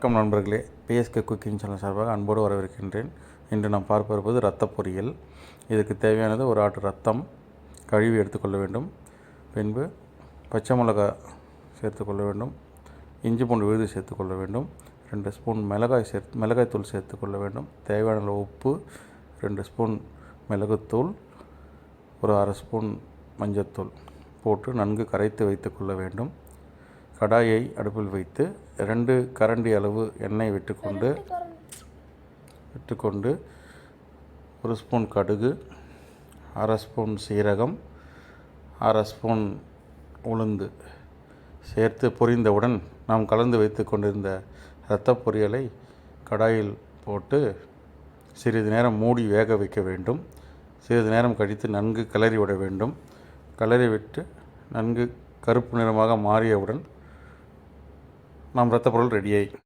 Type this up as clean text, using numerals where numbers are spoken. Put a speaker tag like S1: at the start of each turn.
S1: வணக்கம் நண்பர்களே, PSK cooking channel சார்பாக அன்போடு வரவேற்கின்றேன். இன்று நாம் பார்க்க இருப்பது இரத்த பொரியல். இதற்கு தேவையானது ஒரு ஆட்டு ரத்தம் கழுவி எடுத்துக்கொள்ள வேண்டும். பின்பு பச்சை மிளகாய் சேர்த்துக்கொள்ள வேண்டும். இஞ்சி பூண்டு விழுது சேர்த்துக்கொள்ள வேண்டும். 2 ஸ்பூன் மிளகாய்த்தூள் சேர்த்துக்கொள்ள வேண்டும். தேவையான உப்பு, 2 ஸ்பூன் மிளகுத்தூள், ஒரு அரை ஸ்பூன் மஞ்சத்தூள் போட்டு நன்கு கரைத்து வைத்துக்கொள்ள வேண்டும். கடாயை அடுப்பில் வைத்து 2 கரண்டி அளவு எண்ணெய் விட்டுக்கொண்டு 1 ஸ்பூன் கடுகு, அரை ஸ்பூன் சீரகம், அரை ஸ்பூன் உளுந்து சேர்த்து பொரிந்தவுடன் நாம் கலந்து வைத்து கொண்டிருந்த இரத்த பொரியலை கடாயில் போட்டு சிறிது நேரம் மூடி வேக வைக்க வேண்டும். சிறிது நேரம் கழித்து நன்கு கிளறி விட வேண்டும். கிளறி விட்டு நன்கு கருப்பு நிறமாக மாறியவுடன் நம் இரத்த பொருள் ரெடியாகி